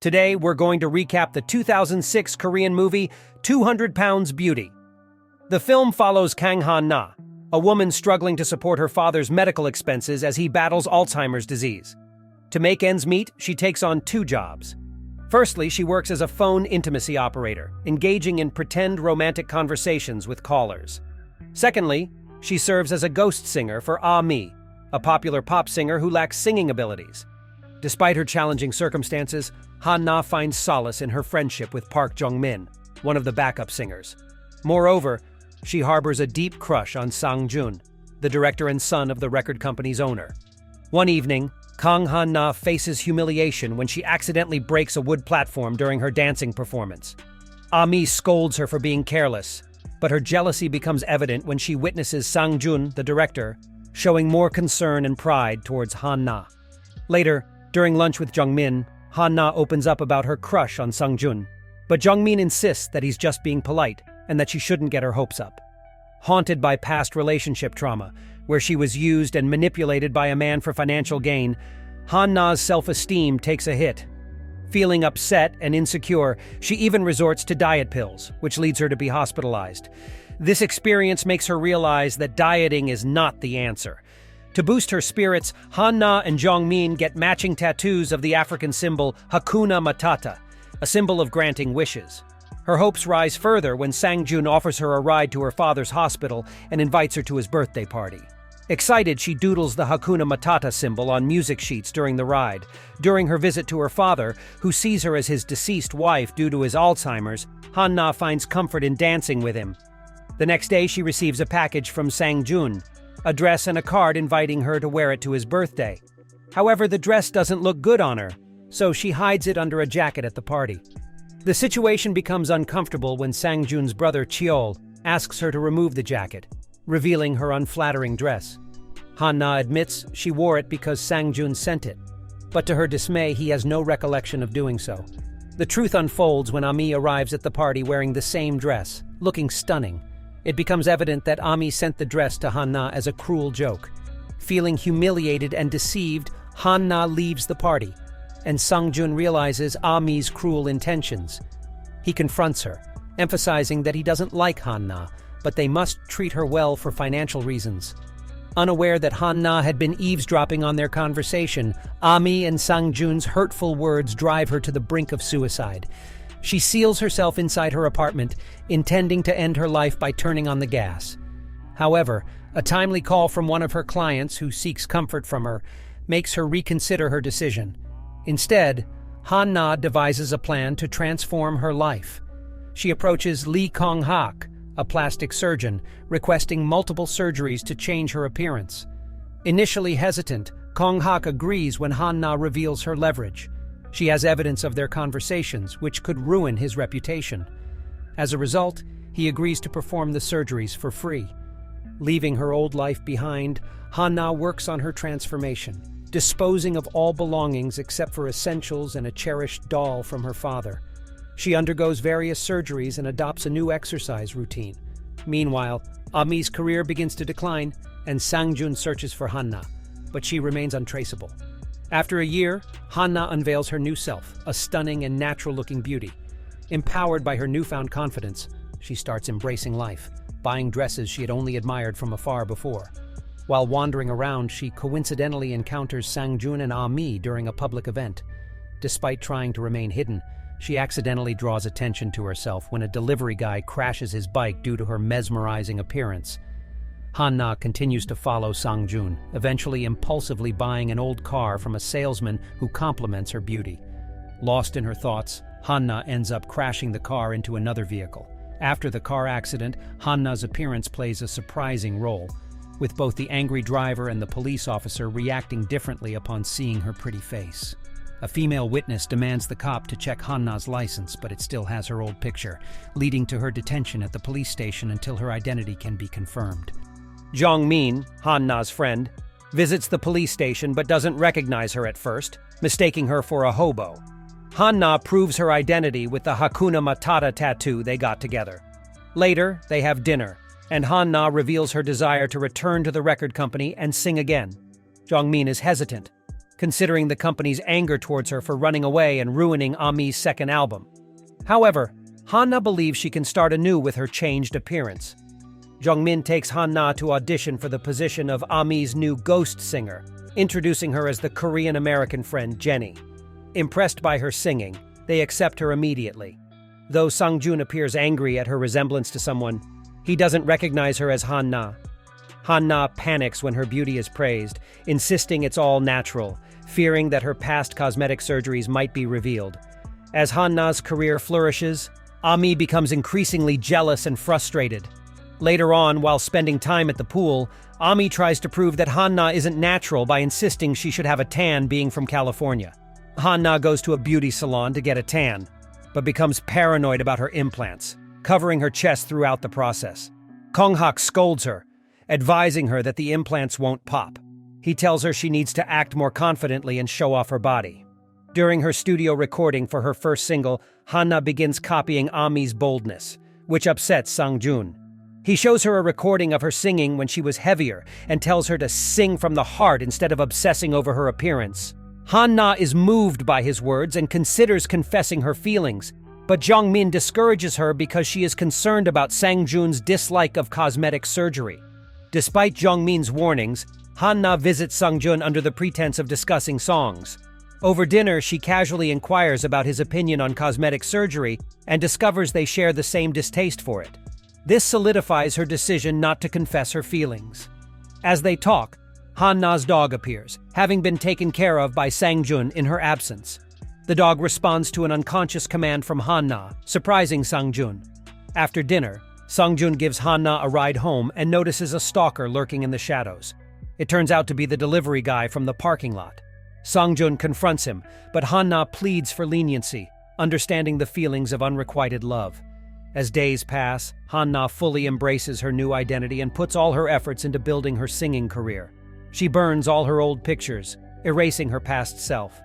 Today, we're going to recap the 2006 Korean movie 200 Pounds Beauty. The film follows Kang Hannah, a woman struggling to support her father's medical expenses as he battles Alzheimer's disease. To make ends meet, she takes on two jobs. Firstly, she works as a phone intimacy operator, engaging in pretend romantic conversations with callers. Secondly, she serves as a ghost singer for Ah-mi, a popular pop singer who lacks singing abilities. Despite her challenging circumstances, Hannah finds solace in her friendship with Park Jung-min, one of the backup singers. Moreover, she harbors a deep crush on Sang-jun, the director and son of the record company's owner. One evening, Kang Hannah faces humiliation when she accidentally breaks a wood platform during her dancing performance. Ah-mi scolds her for being careless, but her jealousy becomes evident when she witnesses Sang-jun, the director, showing more concern and pride towards Hannah. Later, during lunch with Jung-min, Hannah opens up about her crush on Sang-jun, but Jung-min insists that he's just being polite and that she shouldn't get her hopes up. Haunted by past relationship trauma, where she was used and manipulated by a man for financial gain, Hannah's self-esteem takes a hit. Feeling upset and insecure, she even resorts to diet pills, which leads her to be hospitalized. This experience makes her realize that dieting is not the answer. To boost her spirits, Hannah and Jung-min get matching tattoos of the African symbol Hakuna Matata, a symbol of granting wishes. Her hopes rise further when Sang-jun offers her a ride to her father's hospital and invites her to his birthday party. Excited, she doodles the Hakuna Matata symbol on music sheets during the ride. During her visit to her father, who sees her as his deceased wife due to his Alzheimer's, Hannah finds comfort in dancing with him. The next day, she receives a package from Sang-jun, a dress and a card inviting her to wear it to his birthday. However, the dress doesn't look good on her, so she hides it under a jacket at the party. The situation becomes uncomfortable when Sang-jun's brother Cheol asks her to remove the jacket, revealing her unflattering dress. Hannah admits she wore it because Sang-jun sent it, but to her dismay, he has no recollection of doing so. The truth unfolds when Ah-mi arrives at the party wearing the same dress, looking stunning. It becomes evident that Ah-mi sent the dress to Hannah as a cruel joke. Feeling humiliated and deceived, Hannah leaves the party, and Sang-jun realizes Ah-mi's cruel intentions. He confronts her, emphasizing that he doesn't like Hannah, but they must treat her well for financial reasons. Unaware that Hannah had been eavesdropping on their conversation, Ah-mi and Sang-jun's hurtful words drive her to the brink of suicide. She seals herself inside her apartment, intending to end her life by turning on the gas. However, a timely call from one of her clients who seeks comfort from her makes her reconsider her decision. Instead, Hannah devises a plan to transform her life. She approaches Lee Kong-hak, a plastic surgeon, requesting multiple surgeries to change her appearance. Initially hesitant, Kong-hak agrees when Hannah reveals her leverage. She has evidence of their conversations, which could ruin his reputation. As a result, he agrees to perform the surgeries for free. Leaving her old life behind, Hannah works on her transformation, disposing of all belongings except for essentials and a cherished doll from her father. She undergoes various surgeries and adopts a new exercise routine. Meanwhile, Ah-mi's career begins to decline, and Sang-jun searches for Hannah, but she remains untraceable. After a year, Hannah unveils her new self, a stunning and natural-looking beauty. Empowered by her newfound confidence, she starts embracing life, buying dresses she had only admired from afar before. While wandering around, she coincidentally encounters Sang-jun and Ah-mi during a public event. Despite trying to remain hidden, she accidentally draws attention to herself when a delivery guy crashes his bike due to her mesmerizing appearance. Hannah continues to follow Sang-jun, eventually impulsively buying an old car from a salesman who compliments her beauty. Lost in her thoughts, Hannah ends up crashing the car into another vehicle. After the car accident, Hannah's appearance plays a surprising role, with both the angry driver and the police officer reacting differently upon seeing her pretty face. A female witness demands the cop to check Hannah's license, but it still has her old picture, leading to her detention at the police station until her identity can be confirmed. Jung-min, Hannah's friend, visits the police station but doesn't recognize her at first, mistaking her for a hobo. Hannah proves her identity with the Hakuna Matata tattoo they got together. Later, they have dinner, and Hannah reveals her desire to return to the record company and sing again. Jung-min is hesitant, considering the company's anger towards her for running away and ruining Ami's second album. However, Hannah believes she can start anew with her changed appearance. Jung-min takes Hannah to audition for the position of Ami's new ghost singer, introducing her as the Korean-American friend Jenny. Impressed by her singing, they accept her immediately. Though Sang-jun appears angry at her resemblance to someone, he doesn't recognize her as Hannah. Hannah panics when her beauty is praised, insisting it's all natural, fearing that her past cosmetic surgeries might be revealed. As Hannah's career flourishes, Ami becomes increasingly jealous and frustrated. Later on, while spending time at the pool, Ami tries to prove that Hannah isn't natural by insisting she should have a tan being from California. Hannah goes to a beauty salon to get a tan, but becomes paranoid about her implants, covering her chest throughout the process. Kang Hannah scolds her, advising her that the implants won't pop. He tells her she needs to act more confidently and show off her body. During her studio recording for her first single, Hannah begins copying Ami's boldness, which upsets Sang-jun. He shows her a recording of her singing when she was heavier and tells her to sing from the heart instead of obsessing over her appearance. Hannah is moved by his words and considers confessing her feelings, but Jung-min discourages her because she is concerned about Sang-jun's dislike of cosmetic surgery. Despite Jung-min's warnings, Hannah visits Sang-jun under the pretense of discussing songs. Over dinner, she casually inquires about his opinion on cosmetic surgery and discovers they share the same distaste for it. This solidifies her decision not to confess her feelings. As they talk, Hannah's dog appears, having been taken care of by Sang-jun in her absence. The dog responds to an unconscious command from Hannah, surprising Sang-jun. After dinner, Sang-jun gives Hannah a ride home and notices a stalker lurking in the shadows. It turns out to be the delivery guy from the parking lot. Sang-jun confronts him, but Hannah pleads for leniency, understanding the feelings of unrequited love. As days pass, Hannah fully embraces her new identity and puts all her efforts into building her singing career. She burns all her old pictures, erasing her past self.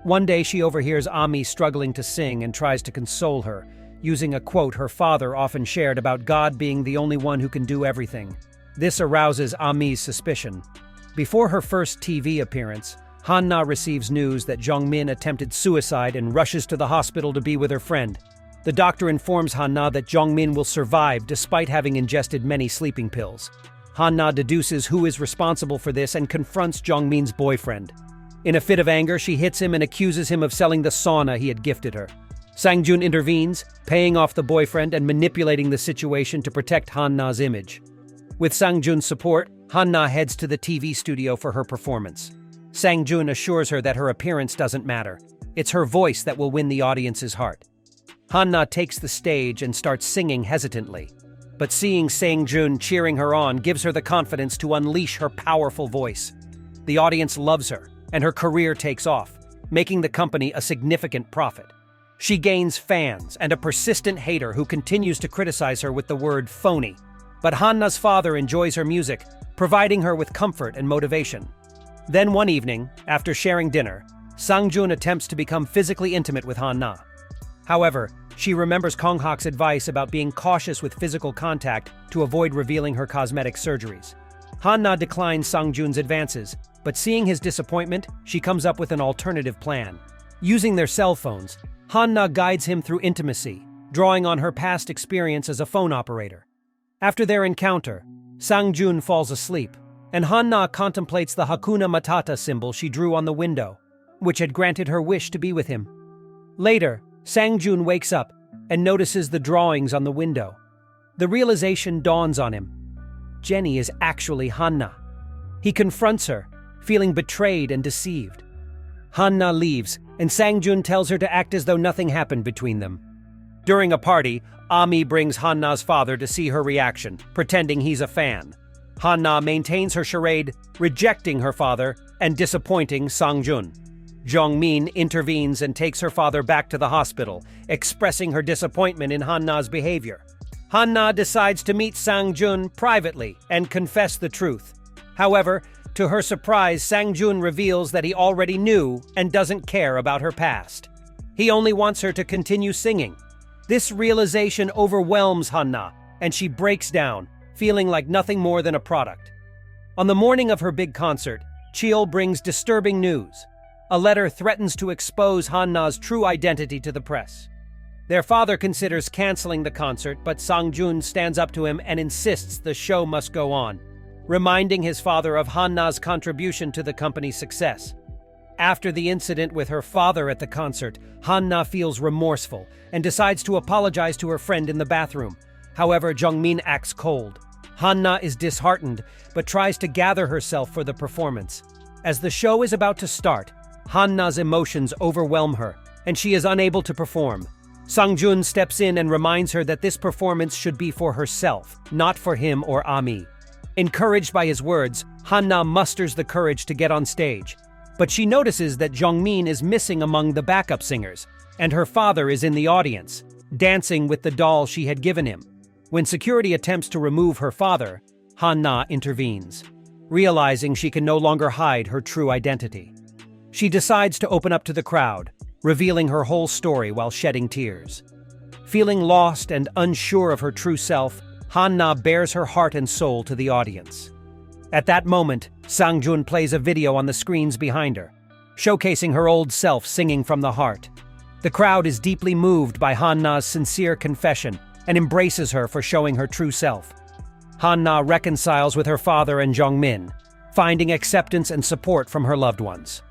One day she overhears Ami struggling to sing and tries to console her, using a quote her father often shared about God being the only one who can do everything. This arouses Ami's suspicion. Before her first TV appearance, Hannah receives news that Jung-min attempted suicide and rushes to the hospital to be with her friend. The doctor informs Hannah that Jung-min will survive despite having ingested many sleeping pills. Hannah deduces who is responsible for this and confronts Jung-min's boyfriend. In a fit of anger, she hits him and accuses him of selling the sauna he had gifted her. Sang-jun intervenes, paying off the boyfriend and manipulating the situation to protect Hannah's image. With Sang-jun's support, Hannah heads to the TV studio for her performance. Sang-jun assures her that her appearance doesn't matter. It's her voice that will win the audience's heart. Hannah takes the stage and starts singing hesitantly. But seeing Sang-jun cheering her on gives her the confidence to unleash her powerful voice. The audience loves her, and her career takes off, making the company a significant profit. She gains fans and a persistent hater who continues to criticize her with the word phony. But Hannah's father enjoys her music, providing her with comfort and motivation. Then one evening, after sharing dinner, Sang-jun attempts to become physically intimate with Hannah. However, she remembers Kang Hannah's advice about being cautious with physical contact to avoid revealing her cosmetic surgeries. Hannah declines Sang-jun's advances, but seeing his disappointment, she comes up with an alternative plan. Using their cell phones, Hannah guides him through intimacy, drawing on her past experience as a phone operator. After their encounter, Sang-jun falls asleep, and Hannah contemplates the Hakuna Matata symbol she drew on the window, which had granted her wish to be with him. Later, Sang-jun wakes up and notices the drawings on the window. The realization dawns on him. Jenny is actually Hannah. He confronts her, feeling betrayed and deceived. Hannah leaves, and Sang-jun tells her to act as though nothing happened between them. During a party, Ami brings Hannah's father to see her reaction, pretending he's a fan. Hannah maintains her charade, rejecting her father and disappointing Sang-jun. Jung-min intervenes and takes her father back to the hospital, expressing her disappointment in Hannah's behavior. Hannah decides to meet Sang-jun privately and confess the truth. However, to her surprise, Sang-jun reveals that he already knew and doesn't care about her past. He only wants her to continue singing. This realization overwhelms Hannah, and she breaks down, feeling like nothing more than a product. On the morning of her big concert, Cheol brings disturbing news. A letter threatens to expose Hannah's true identity to the press. Their father considers canceling the concert, but Sang-jun stands up to him and insists the show must go on, reminding his father of Hannah's contribution to the company's success. After the incident with her father at the concert, Hannah feels remorseful and decides to apologize to her friend in the bathroom. However, Jungmin acts cold. Hannah is disheartened, but tries to gather herself for the performance. As the show is about to start, Hannah's emotions overwhelm her, and she is unable to perform. Sang-jun steps in and reminds her that this performance should be for herself, not for him or Ami. Encouraged by his words, Hannah musters the courage to get on stage. But she notices that Jungmin is missing among the backup singers, and her father is in the audience, dancing with the doll she had given him. When security attempts to remove her father, Hannah intervenes, realizing she can no longer hide her true identity. She decides to open up to the crowd, revealing her whole story while shedding tears. Feeling lost and unsure of her true self, Hannah bares her heart and soul to the audience. At that moment, Sang-jun plays a video on the screens behind her, showcasing her old self singing from the heart. The crowd is deeply moved by Hannah's sincere confession and embraces her for showing her true self. Hannah reconciles with her father and Jungmin, finding acceptance and support from her loved ones.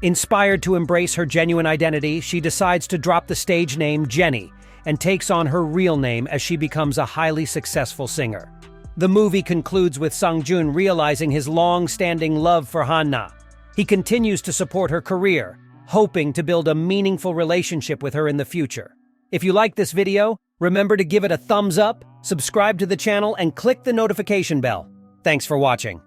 Inspired to embrace her genuine identity, she decides to drop the stage name Jenny and takes on her real name as she becomes a highly successful singer. The movie concludes with Sang-jun realizing his long-standing love for Hannah. He continues to support her career, hoping to build a meaningful relationship with her in the future. If you like this video, remember to give it a thumbs up, subscribe to the channel, and click the notification bell. Thanks for watching.